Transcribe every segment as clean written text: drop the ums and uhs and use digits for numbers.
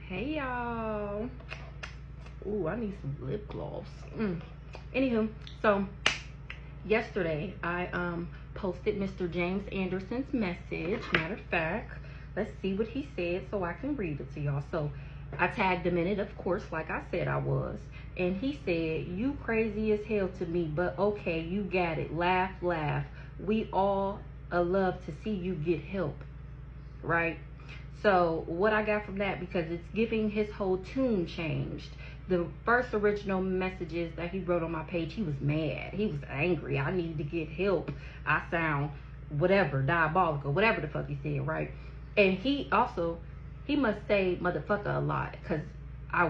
Hey y'all. Ooh, I need some lip gloss. Anywho, so yesterday I posted Mr. James Anderson's message. Matter of fact, let's see what he said so I can read it to y'all. So I tagged him in it, of course, like I said I was. And he said, "You crazy as hell to me, but okay, you got it. Laugh, laugh. We all love to see you get help." Right? So what I got from that, because it's giving his whole tune changed. The first original messages that he wrote on my page, he was mad. He was angry. I need to get help. I sound whatever, diabolical, whatever the fuck he said, right? And he must say motherfucker a lot, because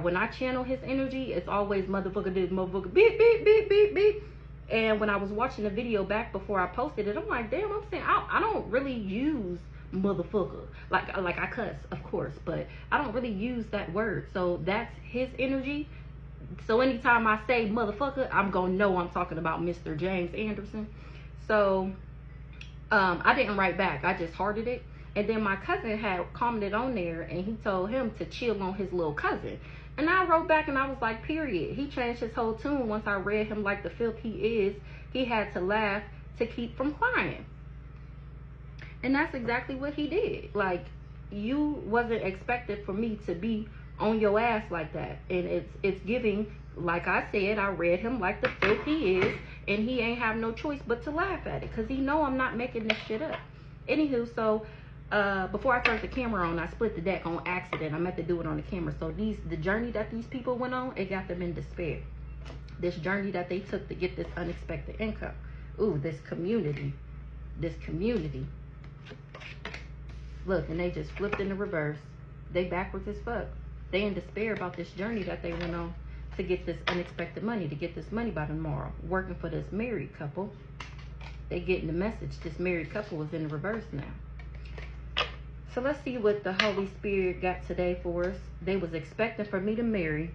when I channel his energy, it's always motherfucker this, motherfucker beep, beep, beep, beep, beep. And when I was watching the video back before I posted it, I'm like, damn, I'm saying I don't really use motherfucker. Like I cuss, of course, but I don't really use that word. So that's his energy. So anytime I say motherfucker, I'm gonna know I'm talking about Mr. James Anderson. So I didn't write back. I just hearted it. And then my cousin had commented on there, and he told him to chill on his little cousin. And I wrote back and I was like, period. He changed his whole tune once I read him like the filth he is. He had to laugh to keep from crying. And that's exactly what he did. Like, you wasn't expected for me to be on your ass like that. And it's giving, like I said, I read him like the filth he is, and he ain't have no choice but to laugh at it, because he know I'm not making this shit up. Anywho, so before I turned the camera on, I split the deck on accident. I meant to do it on the camera. So the journey that these people went on, it got them in despair. This journey that they took to get this unexpected income. Ooh, this community. Look, and they just flipped in the reverse. They backwards as fuck. They in despair about this journey that they went on to get this unexpected money, to get this money by tomorrow. Working for this married couple. They getting the message. This married couple is in the reverse now. So let's see what the Holy Spirit got today for us. They was expecting for me to marry,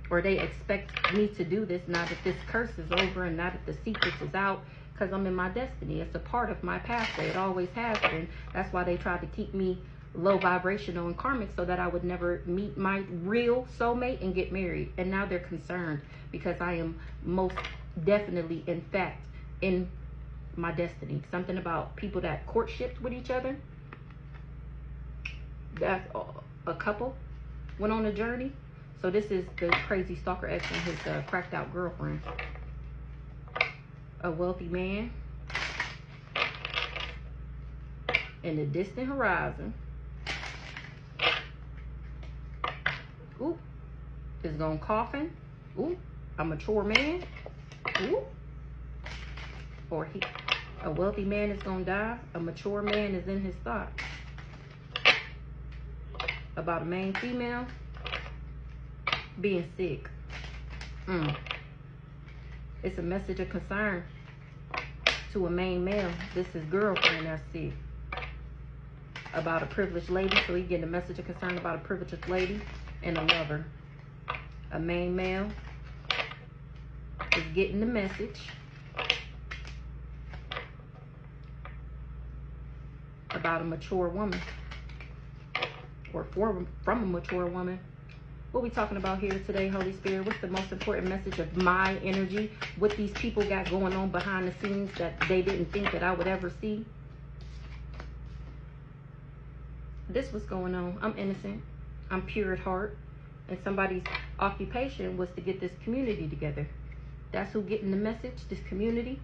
or they expect me to do this now that this curse is over and now that the secrets is out, because I'm in my destiny. It's a part of my pathway. It always has been. That's why they tried to keep me low vibrational and karmic, so that I would never meet my real soulmate and get married. And now they're concerned because I am most definitely, in fact, in my destiny. Something about people that courtship with each other. That's a couple went on a journey. So this is the crazy stalker ex and his cracked out girlfriend. A wealthy man in the distant horizon. Ooh, is gonna coffin. Ooh, a mature man. Ooh, or a wealthy man is gonna die. A mature man is in his thoughts. About a main female being sick. It's a message of concern to a main male. This is girlfriend that's sick. About a privileged lady. So he getting a message of concern about a privileged lady and a lover. A main male is getting the message about a mature woman, or from a mature woman. What we talking about here today, Holy Spirit? What's the most important message of my energy? What these people got going on behind the scenes that they didn't think that I would ever see? This was going on. I'm innocent. I'm pure at heart. And somebody's occupation was to get this community together. That's who getting the message, this community,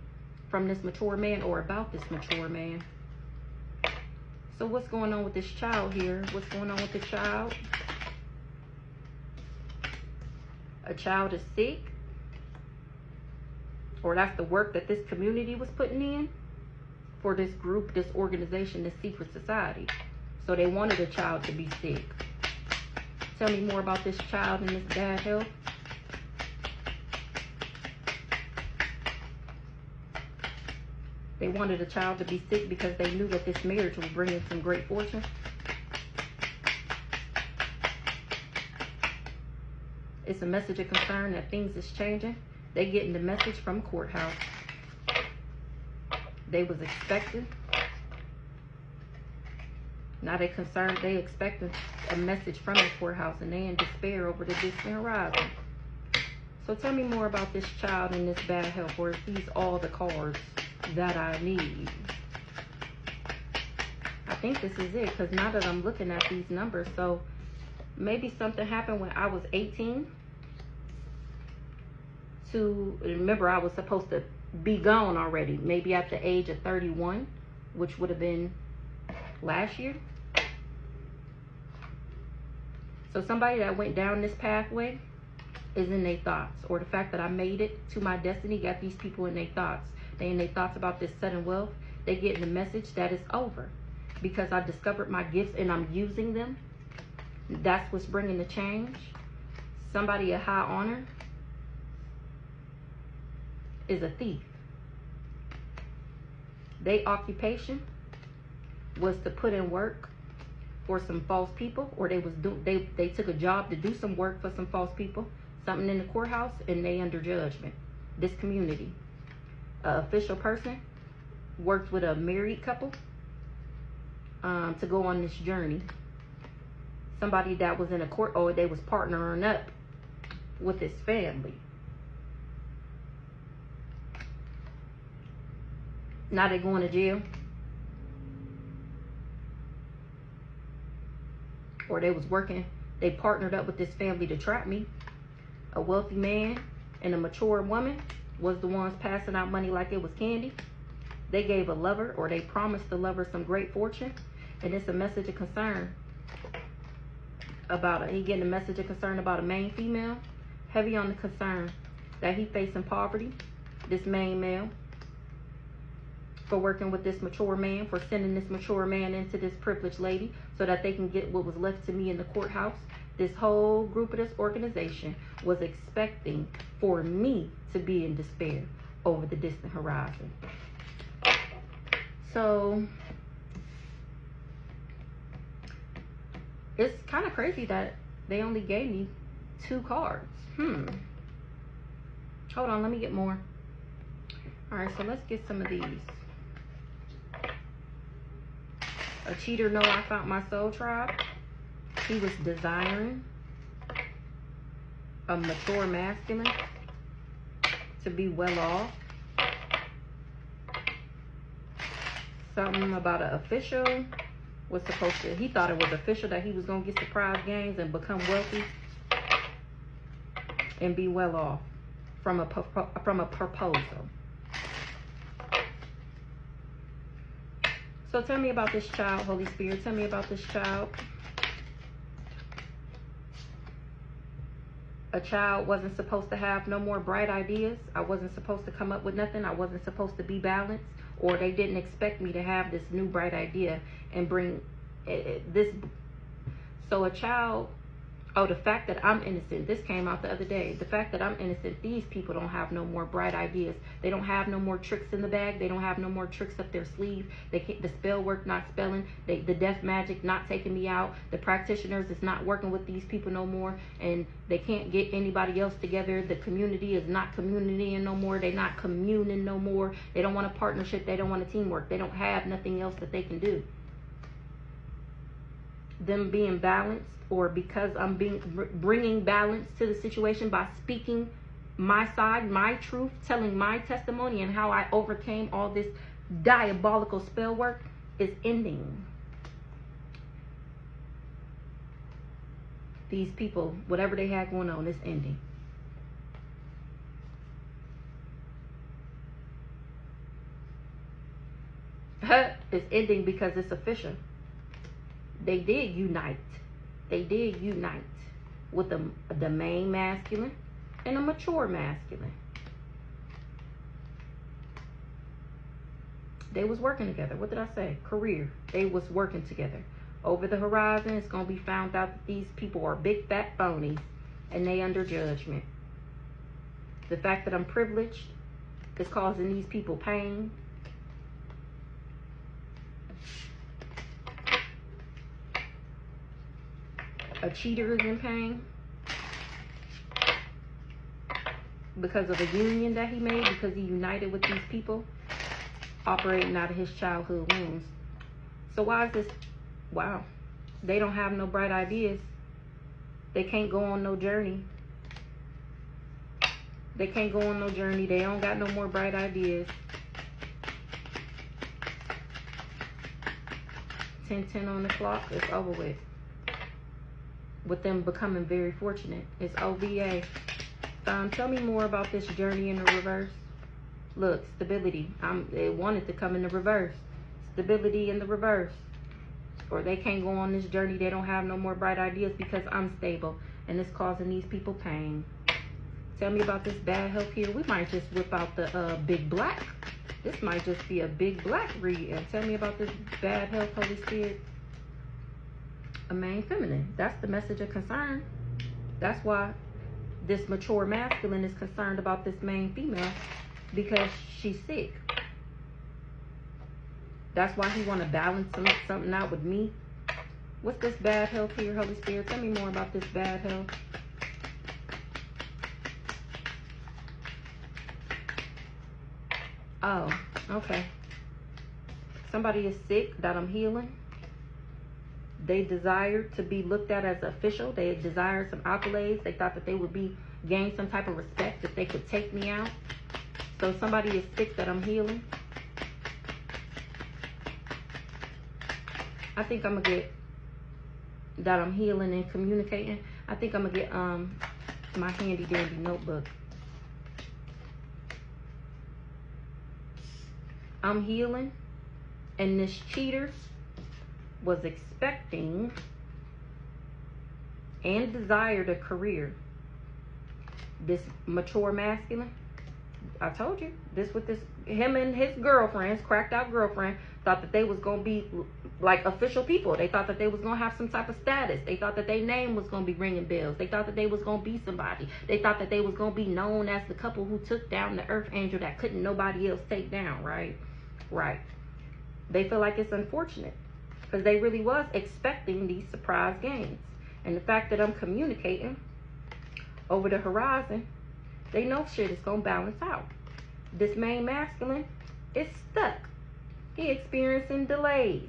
from this mature man, or about this mature man. So what's going on with this child here? What's going on with the child? A child is sick, or that's the work that this community was putting in for this group, this organization, this secret society. So they wanted a child to be sick. Tell me more about this child and this bad health. They wanted a child to be sick because they knew that this marriage would bring in some great fortune. It's a message of concern that things is changing. They getting the message from courthouse. They was expecting. Now they concerned, they expecting a message from the courthouse, and they in despair over the distant horizon. So tell me more about this child in this bad health, or is these all the cards that I need? I think this is it, because now that I'm looking at these numbers, so maybe something happened when I was 18 to, remember I was supposed to be gone already, maybe at the age of 31, which would have been last year. So somebody that went down this pathway is in their thoughts, or the fact that I made it to my destiny got these people in their thoughts. They in their thoughts about this sudden wealth. They getting the message that it's over because I discovered my gifts and I'm using them. That's what's bringing the change. Somebody of high honor is a thief. Their occupation was to put in work for some false people, or they took a job to do some work for some false people, something in the courthouse, and they under judgment. This community, an official person, worked with a married couple to go on this journey. Somebody that was in a court, or they was partnering up with his family. Now they're going to jail. Or they was working, they partnered up with this family to trap me. A wealthy man and a mature woman was the ones passing out money like it was candy. They gave a lover, or they promised the lover, some great fortune. And it's a message of concern about it. He getting a message of concern about a main female. Heavy on the concern that he facing poverty, this main male, for working with this mature man, for sending this mature man into this privileged lady so that they can get what was left to me in the courthouse. This whole group of this organization was expecting for me to be in despair over the distant horizon. So it's kind of crazy that they only gave me 2 cards. Hold on, let me get more. All right, so let's get some of these. A cheater know I found my soul tribe. He was desiring a mature masculine to be well off. Something about an official was supposed to, he thought it was official that he was going to get surprise gains and become wealthy and be well off from a proposal. So tell me about this child, Holy Spirit. Tell me about this child. A child wasn't supposed to have no more bright ideas. I wasn't supposed to come up with nothing. I wasn't supposed to be balanced. Or they didn't expect me to have this new bright idea and bring this. So a child, oh, the fact that I'm innocent, this came out the other day. The fact that I'm innocent, these people don't have no more bright ideas. They don't have no more tricks in the bag. They don't have no more tricks up their sleeve. They can't, the spell work not spelling. The death magic not taking me out. The practitioners is not working with these people no more. And they can't get anybody else together. The community is not communitying no more. They're not communing no more. They don't want a partnership. They don't want a teamwork. They don't have nothing else that they can do. Them being balanced, or because I'm bringing balance to the situation by speaking my side, my truth, telling my testimony and how I overcame all this diabolical spell work, is ending. These people, whatever they had going on, is ending. It's ending because it's official. They did unite. They did unite with the main masculine and a mature masculine. They was working together. What did I say? Career. They was working together. Over the horizon, it's going to be found out that these people are big fat phonies and they under judgment. The fact that I'm privileged is causing these people pain. A cheater is in pain because of a union that he made, because he united with these people operating out of his childhood wounds. So why is this? Wow. They don't have no bright ideas. They can't go on no journey. They can't go on no journey. They don't got no more bright ideas. 10:10 on the clock. It's over with. With them becoming very fortunate. It's OVA. Tell me more about this journey in the reverse. Look, stability. They wanted to come in the reverse. Stability in the reverse. Or they can't go on this journey. They don't have no more bright ideas because I'm stable. And it's causing these people pain. Tell me about this bad health here. We might just whip out the big black. This might just be a big black read. And tell me about this bad health, Holy Spirit. A main feminine. That's the message of concern. That's why this mature masculine is concerned about this main female. Because she's sick. That's why he want to balance something out with me. What's this bad health here, Holy Spirit? Tell me more about this bad health. Oh, okay. Somebody is sick that I'm healing. They desired to be looked at as official. They desired some accolades. They thought that they would gain some type of respect if they could take me out. So somebody is sick that I'm healing. I think I'm going to get that I'm healing and communicating. I think I'm going to get my handy dandy notebook. I'm healing. And this cheater was expecting and desired a career. This mature masculine. I told you. Him and his girlfriends, cracked out girlfriend, thought that they was going to be like official people. They thought that they was going to have some type of status. They thought that their name was going to be ringing bells. They thought that they was going to be somebody. They thought that they was going to be known as the couple who took down the earth angel that couldn't nobody else take down, right? Right. They feel like it's unfortunate because they really was expecting these surprise gains. And the fact that I'm communicating over the horizon, they know shit is going to balance out. This main masculine is stuck. He experiencing delays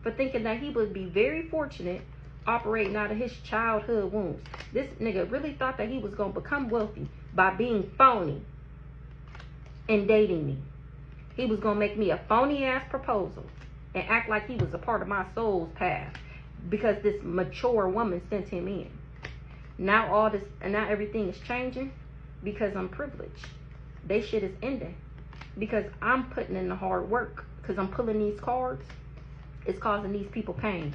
for thinking that he would be very fortunate operating out of his childhood wounds. This nigga really thought that he was going to become wealthy by being phony and dating me. He was going to make me a phony ass proposal and act like he was a part of my soul's path because this mature woman sent him in. Now everything is changing because I'm privileged. They shit is ending because I'm putting in the hard work, because I'm pulling these cards. It's causing these people pain.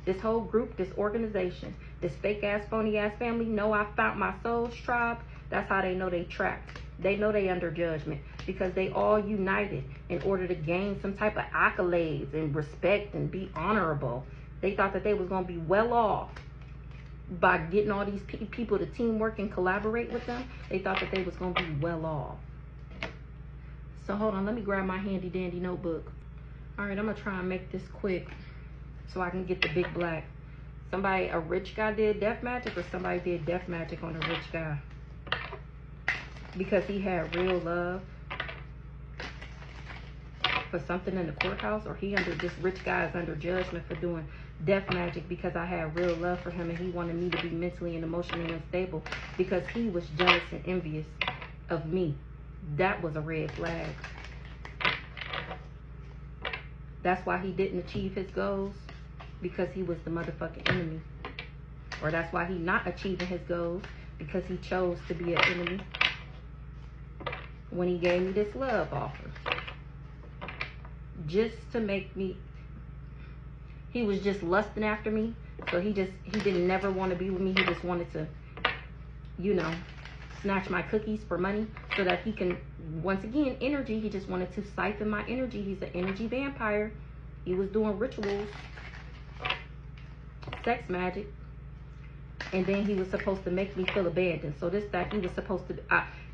This whole group, this organization, this fake ass, phony ass family know I found my soul's tribe. That's how they know they trapped. They know they under judgment because they all united in order to gain some type of accolades and respect and be honorable. They thought that they was going to be well off by getting all these people to teamwork and collaborate with them. They thought that they was going to be well off. So hold on, let me grab my handy dandy notebook. All right, I'm going to try and make this quick so I can get the big black. A rich guy did death magic, or somebody did death magic on a rich guy because he had real love for something in the courthouse, or this rich guy is under judgment for doing death magic because I had real love for him and he wanted me to be mentally and emotionally unstable because he was jealous and envious of me. That was a red flag. That's why he didn't achieve his goals, because he was the motherfucking enemy. Or that's why he not achieving his goals, because he chose to be an enemy when he gave me this love offer. Just to make me, he was just lusting after me. So he didn't never want to be with me. He just wanted to, snatch my cookies for money so that he can, once again, energy. He just wanted to siphon my energy. He's an energy vampire. He was doing rituals, sex magic, and then he was supposed to make me feel abandoned. So he was supposed to,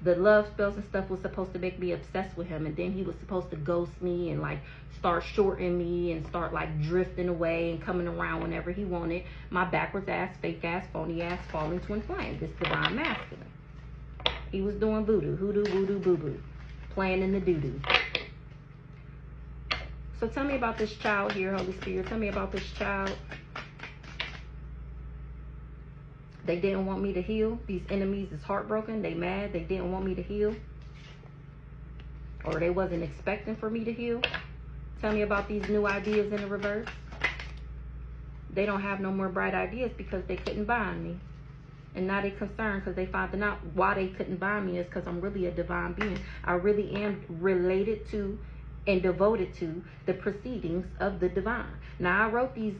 the love spells and stuff was supposed to make me obsessed with him, and then he was supposed to ghost me and like start shorting me and start like drifting away and coming around whenever he wanted. My backwards ass, fake ass, phony ass, falling twin flame, this divine masculine. He was doing voodoo, hoodoo, voodoo, boo-boo, playing in the doo-doo. So tell me about this child here, Holy Spirit. Tell me about this child. They didn't want me to heal. These enemies is heartbroken. They mad. They didn't want me to heal. Or they wasn't expecting for me to heal. Tell me about these new ideas in the reverse. They don't have no more bright ideas because they couldn't bind me. And now they concerned because they found out why they couldn't bind me is because I'm really a divine being. I really am related to and devoted to the proceedings of the divine. Now I wrote these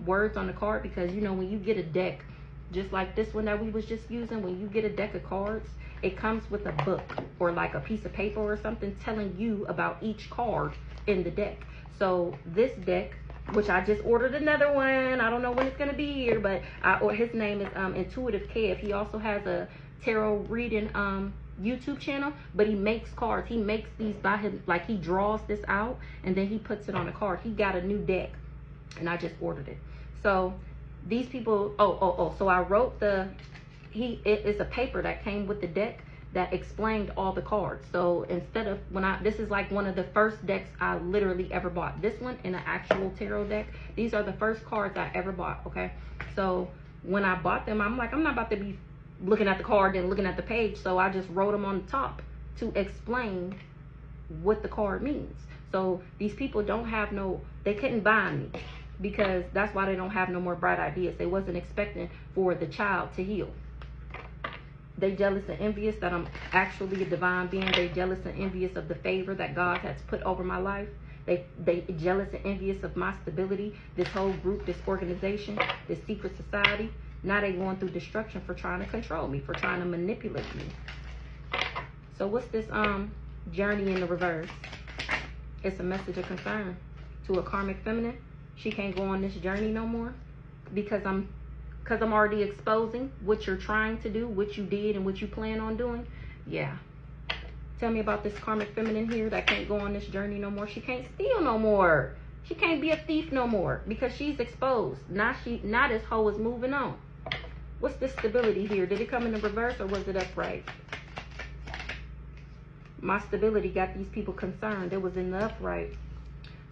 words on the card because, you know, when you get a deck, just like this one that we was just using, when you get a deck of cards, it comes with a book or like a piece of paper or something telling you about each card in the deck. So this deck, which I just ordered another one. I don't know when it's going to be here, but his name is Intuitive Kev. He also has a tarot reading YouTube channel, but he makes cards. He makes these by him, like he draws this out and then he puts it on a card. He got a new deck and I just ordered it. So these people, so I wrote it's a paper that came with the deck that explained all the cards. So instead of this is like one of the first decks I literally ever bought. This one in an actual tarot deck. These are the first cards I ever bought, okay? So when I bought them, I'm like, I'm not about to be looking at the card and looking at the page. So I just wrote them on the top to explain what the card means. So these people they couldn't bind me because that's why they don't have no more bright ideas. They wasn't expecting for the child to heal. They jealous and envious that I'm actually a divine being. They jealous and envious of the favor that God has put over my life. They jealous and envious of my stability. This whole group, this organization, this secret society. Now they going through destruction for trying to control me, for trying to manipulate me. So what's this journey in the reverse? It's a message of concern to a karmic feminine. She can't go on this journey no more because I'm already exposing what you're trying to do, what you did and what you plan on doing. Yeah. Tell me about this karmic feminine here that can't go on this journey no more. She can't steal no more. She can't be a thief no more because she's exposed. Now this hoe is moving on. What's this stability here? Did it come in the reverse or was it upright? My stability got these people concerned. It was in the upright.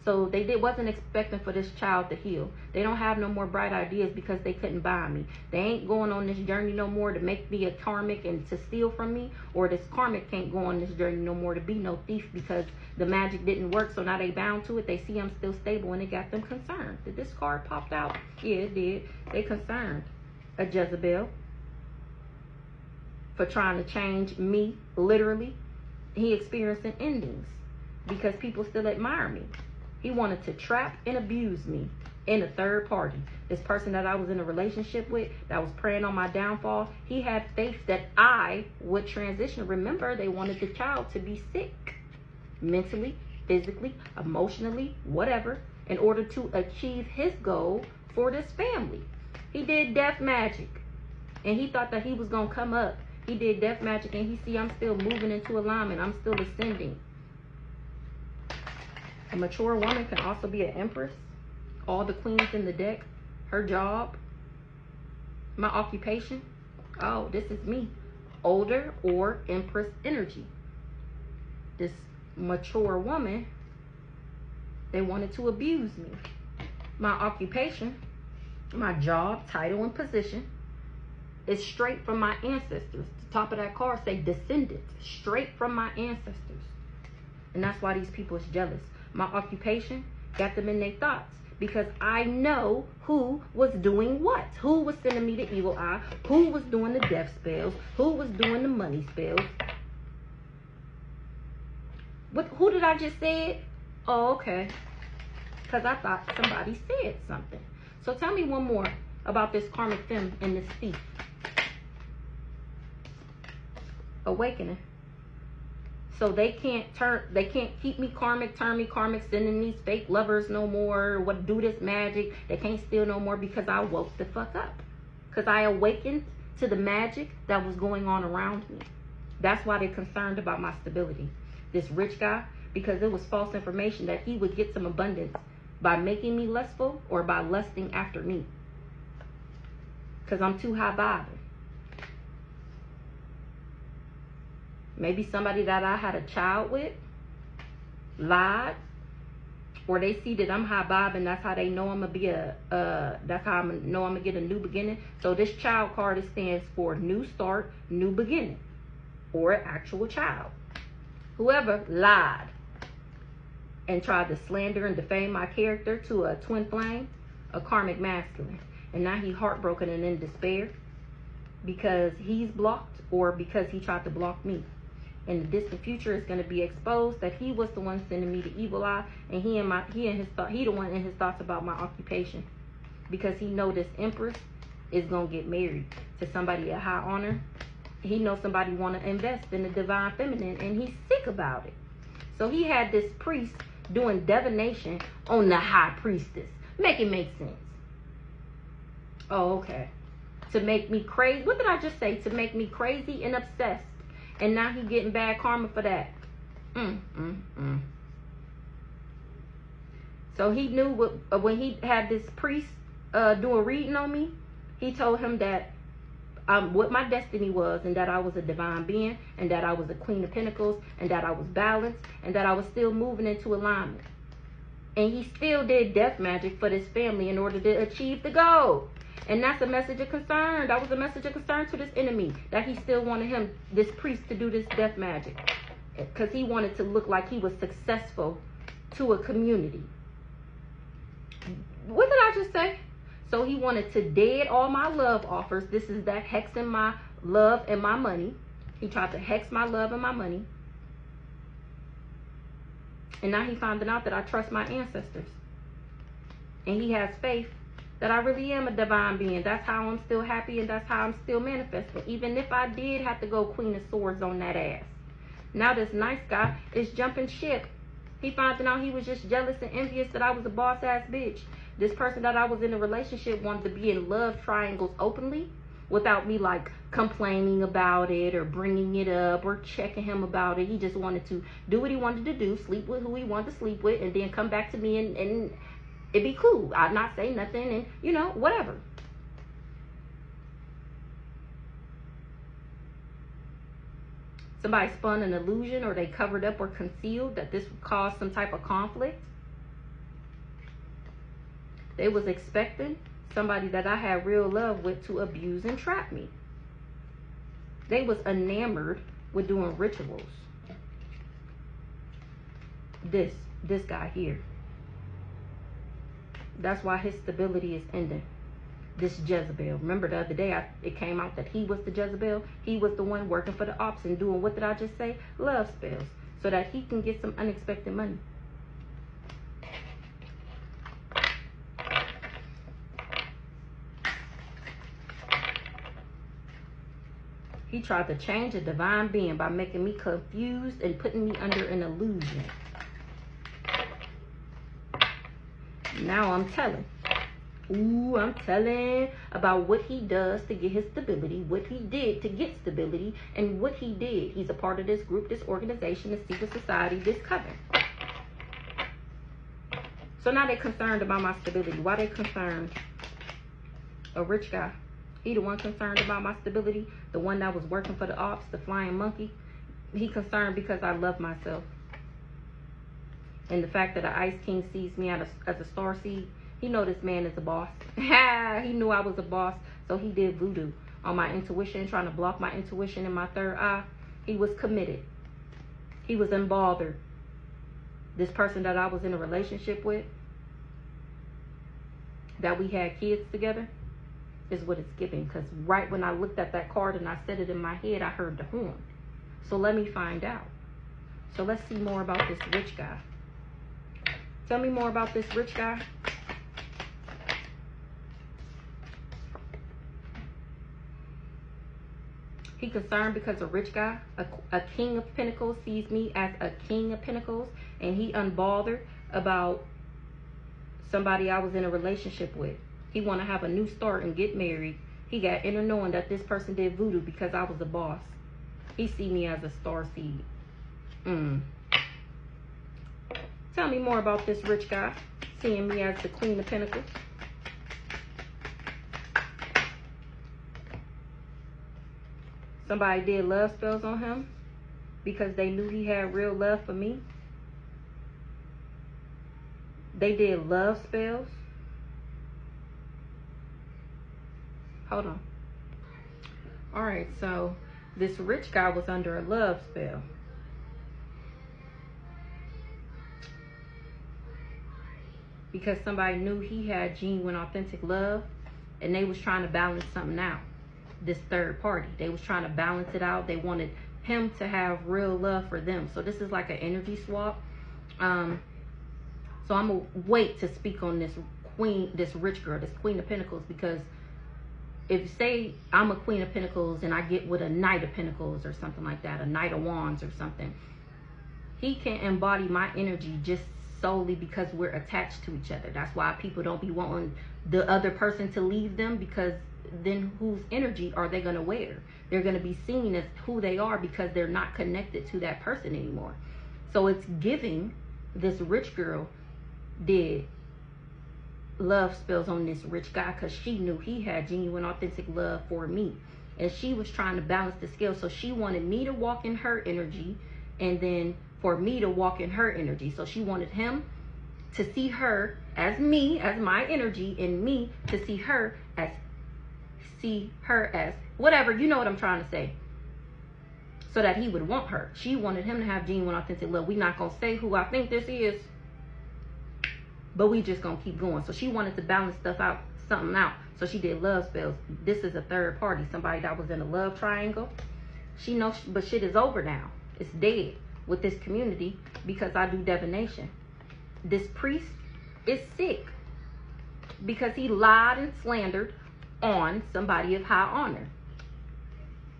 So they wasn't expecting for this child to heal. They don't have no more bright ideas because they couldn't buy me. They ain't going on this journey no more to make me a karmic and to steal from me. Or this karmic can't go on this journey no more to be no thief because the magic didn't work. So now they bound to it. They see I'm still stable and it got them concerned. Did this card popped out? Yeah, it did. They concerned. A Jezebel for trying to change me, literally. He experiencing endings because people still admire me. He wanted to trap and abuse me in a third party. This person that I was in a relationship with that was preying on my downfall, he had faith that I would transition. Remember, they wanted the child to be sick mentally, physically, emotionally, whatever, in order to achieve his goal for this family. He did death magic and he thought that he was going to come up. He did death magic and he see I'm still moving into alignment. I'm still ascending. A mature woman can also be an empress. All the queens in the deck. Her job. My occupation. Oh, this is me. Older or empress energy. This mature woman, they wanted to abuse me. My occupation, my job, title, and position is straight from my ancestors. The top of that card say descendants. Straight from my ancestors. And that's why these people is jealous. My occupation got them in their thoughts because I know who was doing what. Who was sending me the evil eye. Who was doing the death spells. Who was doing the money spells. Who did I just say it? Oh, okay. Because I thought somebody said something. So tell me one more about this karmic femme and this thief. Awakening. So they can't keep me karmic, turn me karmic, sending these fake lovers no more, do this magic. They can't steal no more because I woke the fuck up. Because I awakened to the magic that was going on around me. That's why they're concerned about my stability. This rich guy, because it was false information that he would get some abundance by making me lustful or by lusting after me. Because I'm too high vibing. Maybe somebody that I had a child with lied or they see that I'm high bobbing, that's how they know I'm gonna be that's how I know I'm gonna get a new beginning. So this child card, it stands for new start, new beginning, or an actual child. Whoever lied and tried to slander and defame my character to a twin flame, a karmic masculine, and now he's heartbroken and in despair because he's blocked or because he tried to block me. In the distant future, it's going to be exposed that he was the one sending me the evil eye, and he the one in his thoughts about my occupation, because he know this empress is going to get married to somebody of high honor. He knows somebody want to invest in the divine feminine, and he's sick about it. So he had this priest doing divination on the high priestess. Make it make sense. Oh, okay. To make me crazy. What did I just say? To make me crazy and obsessed. And now he getting bad karma for that. So he knew when he had this priest do a reading on me, he told him that what my destiny was, and that I was a divine being, and that I was a queen of pentacles, and that I was balanced, and that I was still moving into alignment. And he still did death magic for this family in order to achieve the goal. And that's a message of concern. That was a message of concern to this enemy, that he still wanted this priest, to do this death magic, because he wanted to look like he was successful to a community. What did I just say? So he wanted to dead all my love offers. This is that hexing my love and my money. He tried to hex my love and my money. And now he's finding out that I trust my ancestors. And he has faith that I really am a divine being. That's how I'm still happy, and that's how I'm still manifesting. Even if I did have to go Queen of Swords on that ass. Now this nice guy is jumping ship. He found out he was just jealous and envious that I was a boss ass bitch. This person that I was in a relationship wanted to be in love triangles openly, without me like complaining about it or bringing it up or checking him about it. He just wanted to do what he wanted to do, sleep with who he wanted to sleep with, and then come back to me and it'd be cool. I'd not say nothing, and you know, whatever. Somebody spun an illusion, or they covered up or concealed that this would cause some type of conflict. They was expecting somebody that I had real love with to abuse and trap me. They was enamored with doing rituals. This guy here. That's why his stability is ending. This Jezebel. Remember the other day it came out that he was the Jezebel. He was the one working for the ops and doing, what did I just say? Love spells. So that he can get some unexpected money. He tried to change a divine being by making me confused and putting me under an illusion. Now I'm telling. Ooh, I'm telling about what he does to get his stability, what he did to get stability, and what he did. He's a part of this group, this organization, this secret society, this coven. So now they're concerned about my stability. Why they concerned? A rich guy. He the one concerned about my stability. The one that was working for the ops, the flying monkey. He concerned because I love myself. And the fact that the Ice King sees me as a star seed, he know this man is a boss. He knew I was a boss, so he did voodoo on my intuition, trying to block my intuition in my third eye. He was committed. He was unbothered. This person that I was in a relationship with, that we had kids together, is what it's giving. Because right when I looked at that card and I said it in my head, I heard the horn. So let me find out. So let's see more about this rich guy. Tell me more about this rich guy. He concerned because a rich guy, a king of pentacles, sees me as a king of pentacles, and he unbothered about somebody I was in a relationship with. He want to have a new start and get married. He got inner knowing that this person did voodoo because I was a boss. He see me as a star seed. Tell me more about this rich guy, seeing me as the queen of pentacles. Somebody did love spells on him because they knew he had real love for me. they did love spells. Hold on. All right, so this rich guy was under a love spell. Because somebody knew he had genuine, authentic love, and they was trying to balance something out. This third party, they was trying to balance it out. They wanted him to have real love for them. So this is like an energy swap. So I'm gonna wait to speak on this rich girl, this Queen of Pentacles, because if say I'm a Queen of Pentacles and I get with a Knight of Pentacles or something like that, a Knight of Wands or something, he can embody my energy just solely because we're attached to each other. That's why people don't be wanting the other person to leave them, because then whose energy are they going to wear? They're going to be seen as who they are because they're not connected to that person anymore. So it's giving this rich girl did love spells on this rich guy because she knew he had genuine, authentic love for me. And she was trying to balance the scale. So she wanted me to walk in her energy, and then for me to walk in her energy. So she wanted him to see her as me, as my energy, and me to see her as whatever, you know what I'm trying to say, so that he would want her. She wanted him to have genuine, authentic love. We not gonna say who I think this is, but we just gonna keep going. So she wanted to balance something out. So she did love spells. This is a third party, somebody that was in a love triangle. She knows, but shit is over now. It's dead with this community because I do divination. This priest is sick because he lied and slandered on somebody of high honor,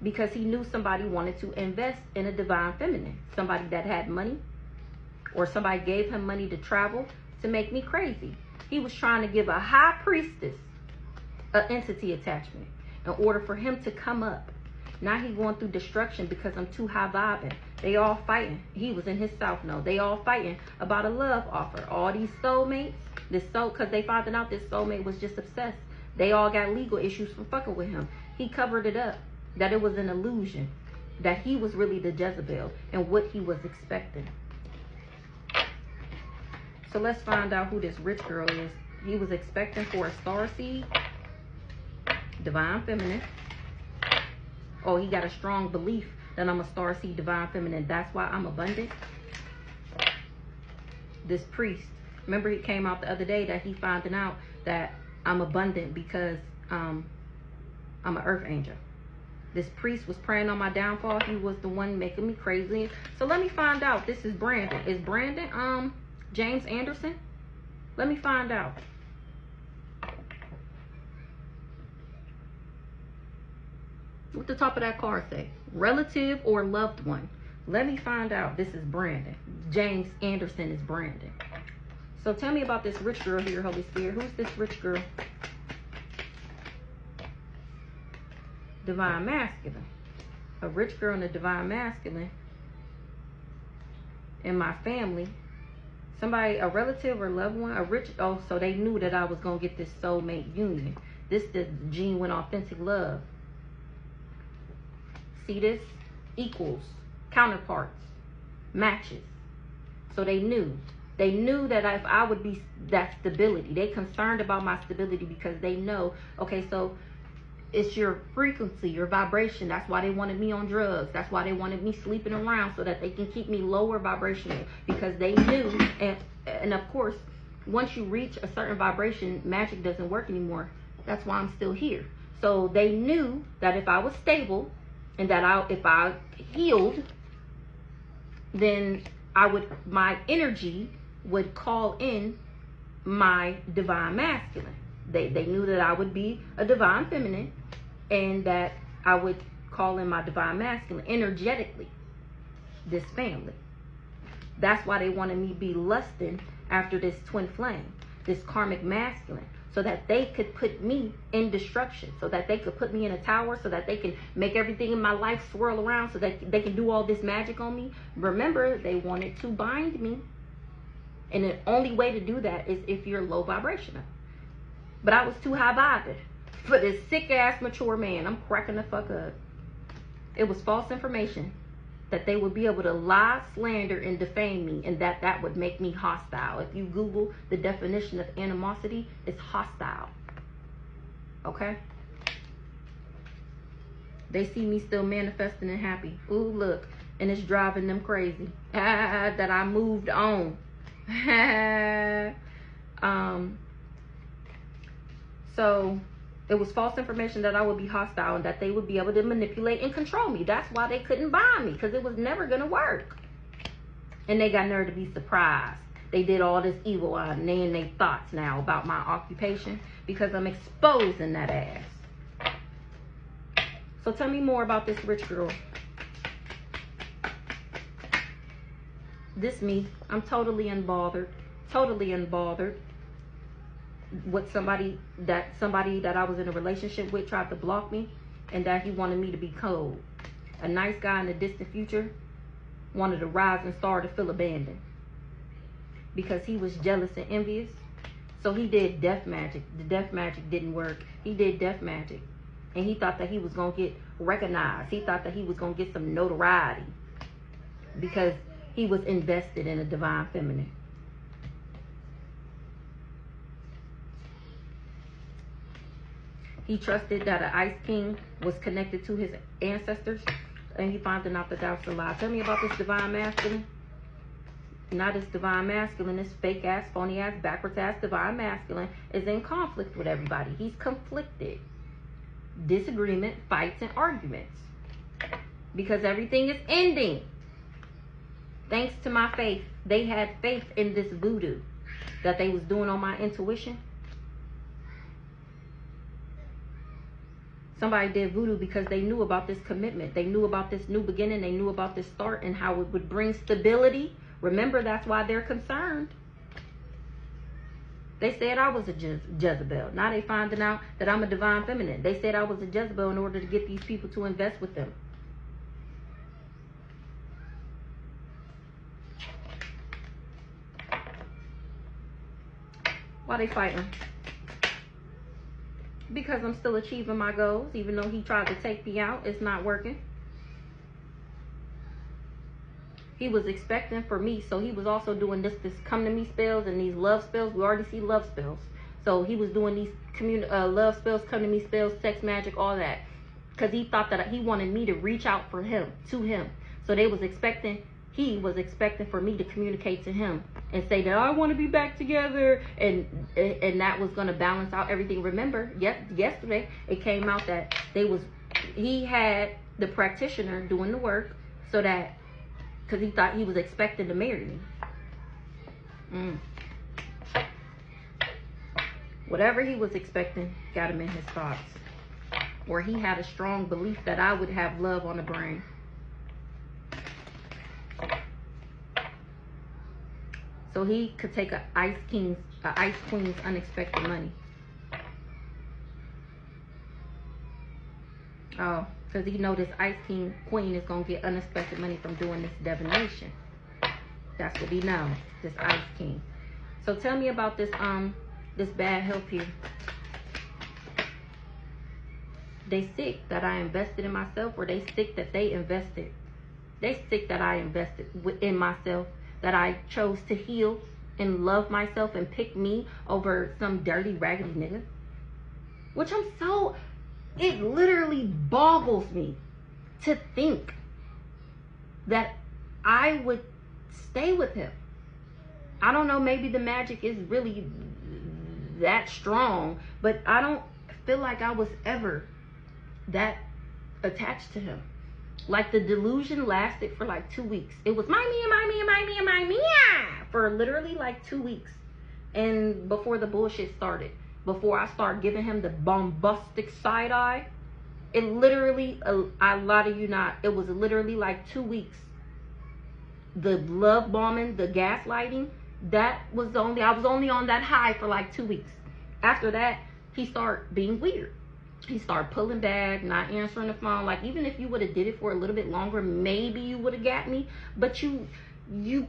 because he knew somebody wanted to invest in a divine feminine, somebody that had money, or somebody gave him money to travel to make me crazy. He was trying to give a high priestess an entity attachment in order for him to come up. Now he going through destruction because I'm too high vibing. They all fighting. He was in his south node. They all fighting about a love offer. All these soulmates, because they found out this soulmate was just obsessed. They all got legal issues from fucking with him. He covered it up, that it was an illusion, that he was really the Jezebel and what he was expecting. So let's find out who this rich girl is. He was expecting for a star seed, divine feminine. Oh, he got a strong belief that I'm a star seed, divine feminine. That's why I'm abundant. This priest, remember he came out the other day that he finding out that I'm abundant because I'm an earth angel. This priest was praying on my downfall. He was the one making me crazy. So let me find out. This is Brandon. Is Brandon James Anderson? Let me find out. What the top of that card say? Relative or loved one? Let me find out. This is Brandon. James Anderson is Brandon. So tell me about this rich girl here, Holy Spirit. Who's this rich girl? Divine masculine. A rich girl and a divine masculine in my family. Somebody, a relative or loved one, so they knew that I was going to get this soulmate union. This is genuine, authentic love. See this? Equals, counterparts, matches. So they knew. They knew that if I would be that stability. They concerned about my stability because they know, okay, so it's your frequency, your vibration. That's why they wanted me on drugs. That's why they wanted me sleeping around, so that they can keep me lower vibrational, because they knew, and of course, once you reach a certain vibration, magic doesn't work anymore. That's why I'm still here. So they knew that if I was stable and that if I healed, then my energy would call in my divine masculine. They knew that I would be a divine feminine and that I would call in my divine masculine energetically, this family. That's why they wanted me to be lusting after this twin flame, this karmic masculine, so that they could put me in destruction, so that they could put me in a tower, so that they can make everything in my life swirl around, so that they can do all this magic on me. Remember, they wanted to bind me. And the only way to do that is if you're low vibrational. But I was too high vibing for this sick ass mature man. I'm cracking the fuck up. It was false information. that they would be able to lie, slander, and defame me, and that would make me hostile. If you Google the definition of animosity, it's hostile. Okay? They see me still manifesting and happy. Ooh, look. And it's driving them crazy. That I moved on. So it was false information that I would be hostile and that they would be able to manipulate and control me. That's why they couldn't buy me, because it was never going to work. And they got nerve to be surprised. They did all this evil and they in their thoughts now about my occupation, because I'm exposing that ass. So tell me more about this rich girl. This me. I'm totally unbothered. Totally unbothered. With somebody that I was in a relationship with tried to block me, and that he wanted me to be cold. A nice guy in the distant future wanted a rising star to feel abandoned, because he was jealous and envious. So he did death magic. The death magic didn't work. He did death magic, and he thought that he was gonna get recognized. He thought that he was gonna get some notoriety, because he was invested in a divine feminine. He trusted that an ice king was connected to his ancestors, and he found out that that was a lie. Tell me about this divine masculine. Not this divine masculine, this fake ass, phony ass, backwards ass divine masculine is in conflict with everybody. He's conflicted. Disagreement, fights, and arguments. Because everything is ending. Thanks to my faith. They had faith in this voodoo that they was doing on my intuition. Somebody did voodoo because they knew about this commitment. They knew about this new beginning. They knew about this start and how it would bring stability. Remember, that's why they're concerned. They said I was a Jezebel. Now they finding out that I'm a divine feminine. They said I was a Jezebel in order to get these people to invest with them. Why they fighting? Because I'm still achieving my goals, even though he tried to take me out. It's not working. He was expecting for me, so he was also doing this come to me spells and these love spells. We already see love spells. So he was doing these love spells, come to me spells, sex magic, all that. Because he thought that he wanted me to reach out for him, to him. So he was expecting for me to communicate to him and say that I want to be back together, and that was going to balance out everything. Remember, yesterday it came out that he had the practitioner doing the work, so that because he thought he was expecting to marry me. Whatever he was expecting got him in his thoughts, or he had a strong belief that I would have love on the brain. So he could take an ice queen's unexpected money. Oh, because he know this ice queen is gonna get unexpected money from doing this divination. That's what he knows, this ice king. So tell me about this this bad health here. They sick that I invested in myself, or they sick that they invested. They sick that I invested in myself. That I chose to heal and love myself and pick me over some dirty, raggedy nigga. Which it literally boggles me to think that I would stay with him. I don't know, maybe the magic is really that strong, but I don't feel like I was ever that attached to him. Like, the delusion lasted for like 2 weeks. It was my me, for literally like 2 weeks. And before the bullshit started, before I started giving him the bombastic side eye, it literally, I lie to you not, it was literally like 2 weeks. The love bombing, the gaslighting, I was only on that high for like 2 weeks. After that, he started being weird. He started pulling back, not answering the phone. Like, even if you would have did it for a little bit longer, maybe you would have got me. But you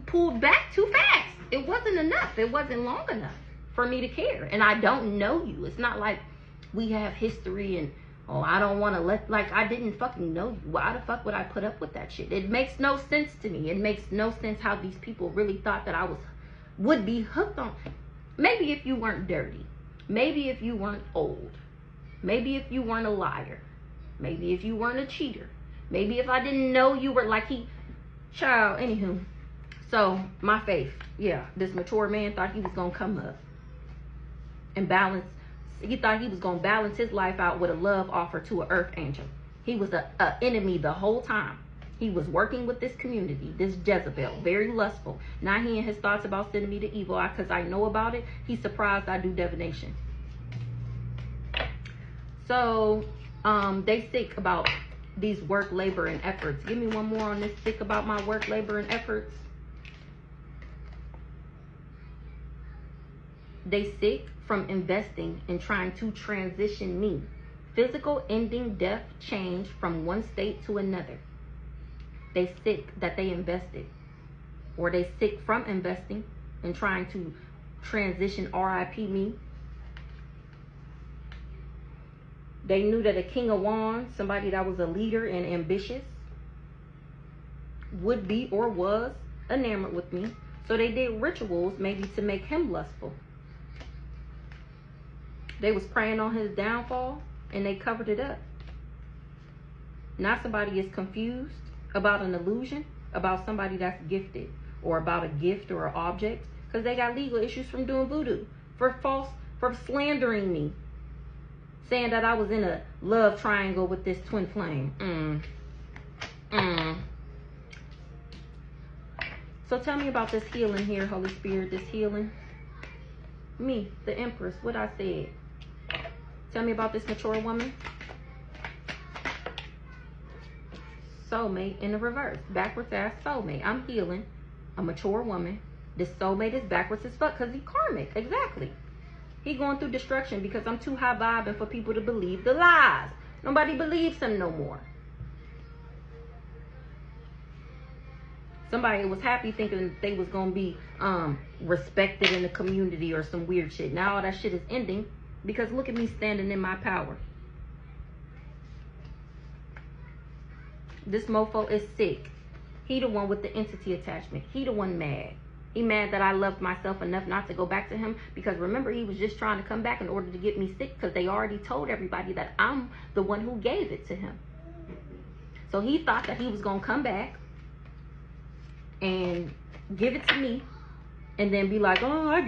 pulled back too fast. It wasn't enough. It wasn't long enough for me to care. And I don't know you. It's not like we have history and Oh, I don't want to let, like, I didn't fucking know you. Why the fuck would I put up with that shit? It makes no sense to me. It makes no sense how these people really thought that I would be hooked on. Maybe if you weren't dirty. Maybe if you weren't old. Maybe if you weren't a liar. Maybe if you weren't a cheater. Maybe if I didn't know you were like child, anywho. So, my faith. Yeah, this mature man thought he was going to come up and balance. He thought he was going to balance his life out with a love offer to an earth angel. He was a enemy the whole time. He was working with this community, this Jezebel, very lustful. Now he and his thoughts about sending me to evil, because I know about it. He's surprised I do divination. So, they sick about these work, labor, and efforts. Give me one more on this sick about my work, labor, and efforts. They sick from investing and trying to transition me. Physical ending, death, change from one state to another. They sick that they invested. Or they sick from investing and trying to transition RIP me. They knew that a king of wands, somebody that was a leader and ambitious, would be or was enamored with me. So they did rituals maybe to make him lustful. They was praying on his downfall and they covered it up. Now somebody is confused about an illusion, about somebody that's gifted, or about a gift or an object, because they got legal issues from doing voodoo, for slandering me, saying that I was in a love triangle with this twin flame. So tell me about this healing here, Holy Spirit, this healing. Me, the Empress, what I said. Tell me about this mature woman. Soulmate in the reverse. Backwards ass soulmate. I'm healing a mature woman. This soulmate is backwards as fuck because he's karmic. Exactly. He going through destruction because I'm too high vibing for people to believe the lies. Nobody believes him no more. Somebody was happy thinking they was going to be respected in the community or some weird shit. Now all that shit is ending because look at me standing in my power. This mofo is sick. He the one with the entity attachment. He the one mad. He mad that I loved myself enough not to go back to him. Because remember, he was just trying to come back in order to get me sick. Because they already told everybody that I'm the one who gave it to him. So he thought that he was going to come back and give it to me. And then be like, oh, I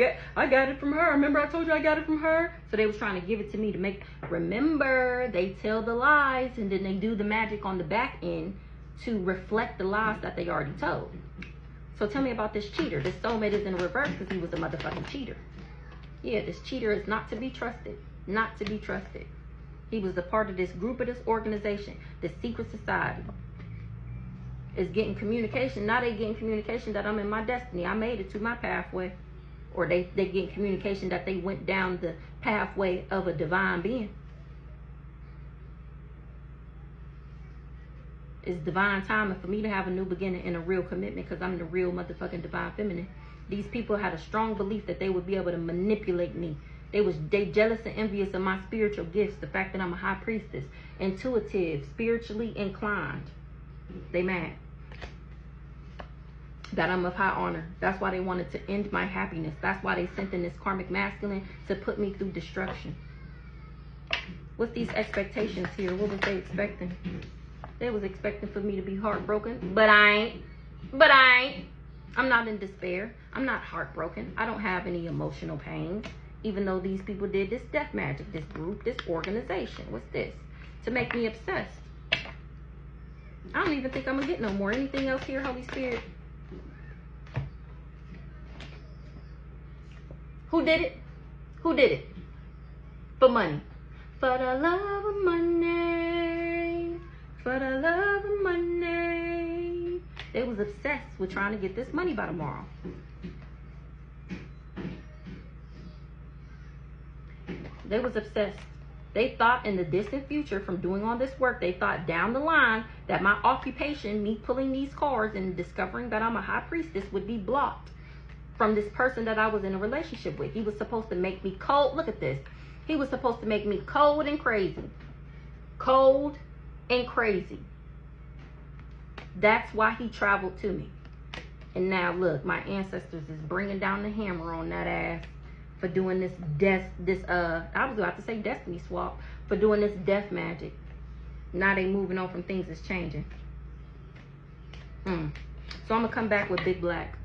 got it from her. Remember I told you I got it from her? So they was trying to give it to me to make, remember, they tell the lies and then they do the magic on the back end to reflect the lies that they already told. So tell me about this cheater. This soulmate is in reverse because he was a motherfucking cheater. Yeah, this cheater is not to be trusted. Not to be trusted. He was a part of this group of this organization, this secret society. Is getting communication. Now they getting communication that I'm in my destiny. I made it to my pathway. Or they getting communication that they went down the pathway of a divine being. It's divine timing for me to have a new beginning and a real commitment because I'm the real motherfucking divine feminine. These people had a strong belief that they would be able to manipulate me. They jealous and envious of my spiritual gifts. The fact that I'm a high priestess, intuitive, spiritually inclined. They mad that I'm of high honor. That's why they wanted to end my happiness. That's why they sent in this karmic masculine to put me through destruction. What's these expectations here? What was they expecting? They was expecting for me to be heartbroken, but I ain't. I'm not in despair. I'm not heartbroken. I don't have any emotional pain, even though these people did this death magic, this group, this organization. What's this? To make me obsessed. I don't even think I'm going to get no more. Anything else here, Holy Spirit? Who did it? Who did it? For money. For the love of money. For the love of money. They was obsessed with trying to get this money by tomorrow. They was obsessed. They thought in the distant future from doing all this work, they thought down the line that my occupation, me pulling these cards and discovering that I'm a high priestess would be blocked from this person that I was in a relationship with. He was supposed to make me cold. Look at this. He was supposed to make me cold and crazy. cold and crazy. That's why he traveled to me. And now look, my ancestors is bringing down the hammer on that ass for doing this I was about to say destiny swap, for doing this death magic. Now they moving on from things that's changing. So I'm gonna come back with Big Black.